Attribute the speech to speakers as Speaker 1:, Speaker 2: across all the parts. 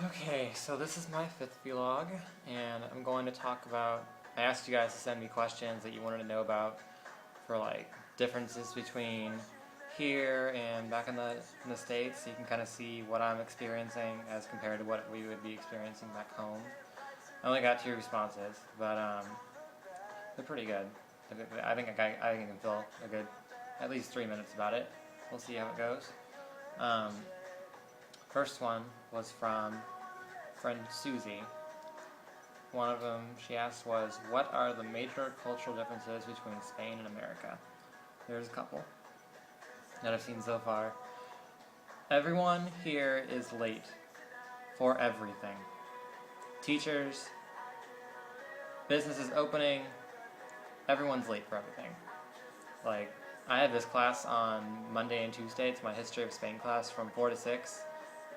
Speaker 1: Okay, so this is my 5th vlog, and I'm going to talk about, I asked you guys to send me questions that you wanted to know about for like differences between here and back in the States, so you can kind of see what I'm experiencing as compared to what we would be experiencing back home. I only got 2 responses, but they're pretty good. I think I can fill a good, at least 3 minutes about it. We'll see how it goes. Um, First one was from friend Susie. One of them she asked was, what are the major cultural differences between Spain and America? There's a couple that I've seen so far. Everyone here is late for everything. Teachers, businesses opening, everyone's late for everything. Like, I have this class on Monday and Tuesday. It's my History of Spain class from 4 to 6.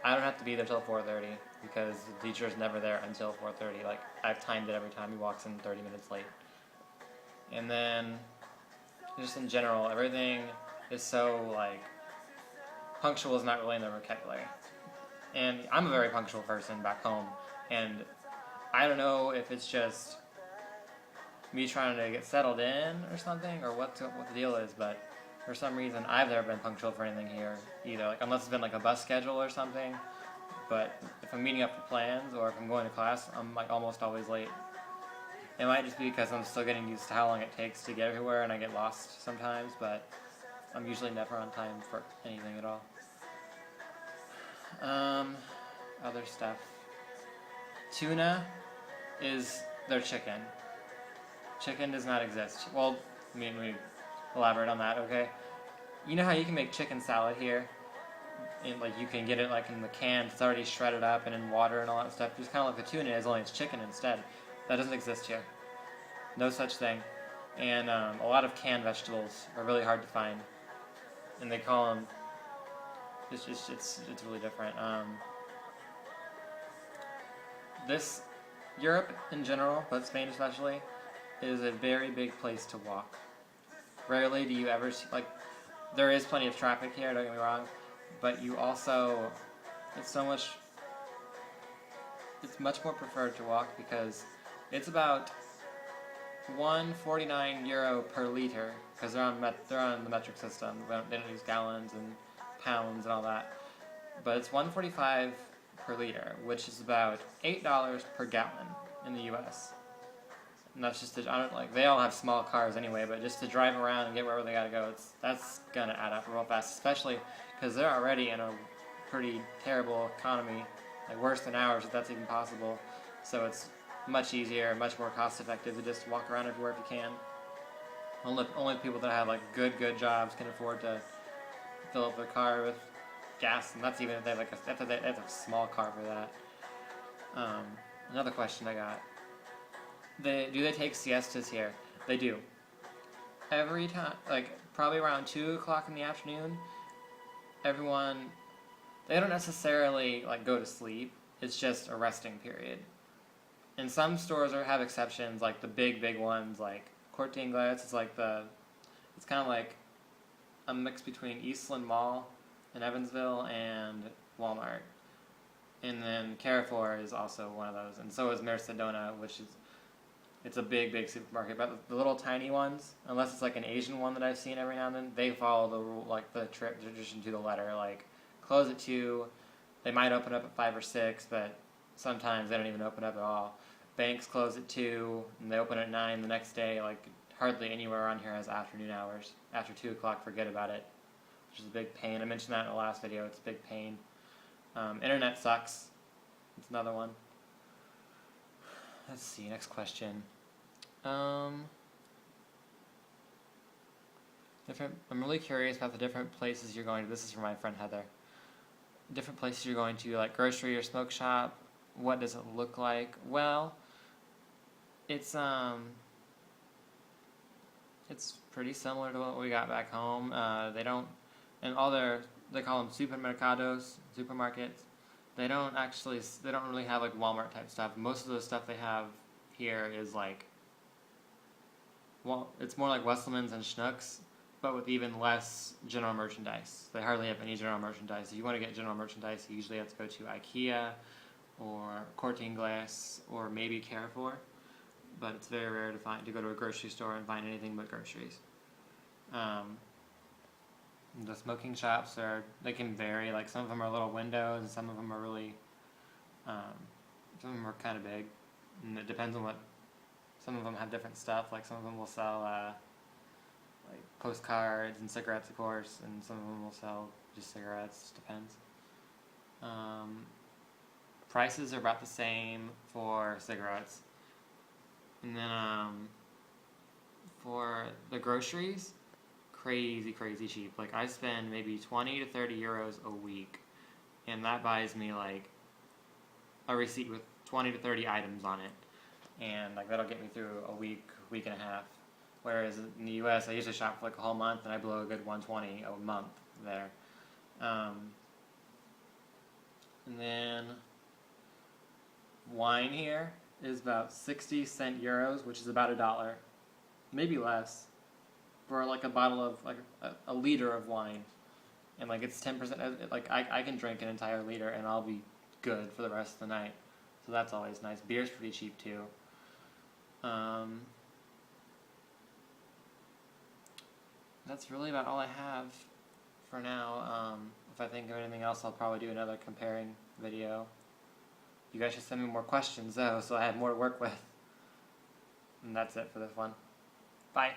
Speaker 1: I don't have to be there till 4:30 because the teacher's never there until 4:30. Like, I've timed it every time. He walks in 30 minutes late. And then, just in general, everything is so, like, punctual is not really in the vocabulary. And I'm a very punctual person back home, and I don't know if it's just me trying to get settled in or something, or what the deal is, but for some reason I've never been punctual for anything here either, like unless it's been like a bus schedule or something. But if I'm meeting up for plans or if I'm going to class, I'm like almost always late. It might just be because I'm still getting used to how long it takes to get everywhere and I get lost sometimes, but I'm usually never on time for anything at all. Other stuff. Tuna is their chicken. Chicken does not exist. Well, let me elaborate on that, okay? You know how you can make chicken salad here? And like you can get it like in the can, it's already shredded up and in water and all that stuff. Just kind of like the tuna is, only it's chicken instead. That doesn't exist here. No such thing. And a lot of canned vegetables are really hard to find. And they call them, it's really different. Europe in general, but Spain especially, is a very big place to walk. Rarely do you ever see, like, there is plenty of traffic here, don't get me wrong, but you also, it's much more preferred to walk because it's about €1.49 per liter, because they're on the metric system. They don't use gallons and pounds and all that, but it's $1.45 per liter, which is about $8 per gallon in the U.S. And that's just they all have small cars anyway, but just to drive around and get wherever they gotta go, that's gonna add up real fast, especially because they're already in a pretty terrible economy, like worse than ours if that's even possible. So it's much easier, much more cost effective to just walk around everywhere if you can. Only people that have like good jobs can afford to fill up their car with gas, and that's even if they have they have a small car for that. Another question I got. Do they take siestas here? They do. Every time, like probably around 2 o'clock in the afternoon, everyone, they don't necessarily like go to sleep. It's just a resting period. And some stores have exceptions, like the big ones, like Corte Inglés. It's kind of like a mix between Eastland Mall in Evansville and Walmart. And then Carrefour is also one of those, and so is Mercadona, it's a big supermarket. But the little tiny ones, unless it's like an Asian one that I've seen every now and then, they follow the rule, like the tradition to the letter. Like, close at 2, they might open up at 5 or 6, but sometimes they don't even open up at all. Banks close at 2, and they open at 9 the next day. Like, hardly anywhere around here has afternoon hours. After 2 o'clock, forget about it, which is a big pain. I mentioned that in the last video. It's a big pain. Internet sucks. It's another one. Let's see, next question. I'm really curious about the different places you're going to. This is from my friend Heather. Different places you're going to, like grocery or smoke shop. What does it look like? Well, it's pretty similar to what we got back home. They don't call them supermarkets. They don't really have like Walmart type stuff. Most of the stuff they have here is like, well, it's more like Wesselman's and Schnucks, but with even less general merchandise. They hardly have any general merchandise. If you want to get general merchandise, you usually have to go to IKEA or Corteen Glass, or maybe Carrefour, but it's very rare to go to a grocery store and find anything but groceries. The smoking shops they can vary. Like some of them are little windows, and some of them are really, some of them are kind of big, and it depends on what. Some of them have different stuff. Like some of them will sell like postcards and cigarettes, of course, and some of them will sell just cigarettes. Just depends. Prices are about the same for cigarettes, and then for the groceries, crazy cheap. Like I spend maybe 20 to 30 euros a week, and that buys me like a receipt with 20 to 30 items on it, and like that'll get me through a week and a half. Whereas in the U.S., I usually shop for like a whole month, and I blow a good 120 a month there. And then wine here is about 60 euros, which is about $1, maybe less, for like a bottle of like a liter of wine, and like it's 10%. Like I can drink an entire liter and I'll be good for the rest of the night. So that's always nice. Beer's pretty cheap too. That's really about all I have for now. If I think of anything else, I'll probably do another comparing video. You guys should send me more questions though, so I have more to work with. And that's it for this one. Bye.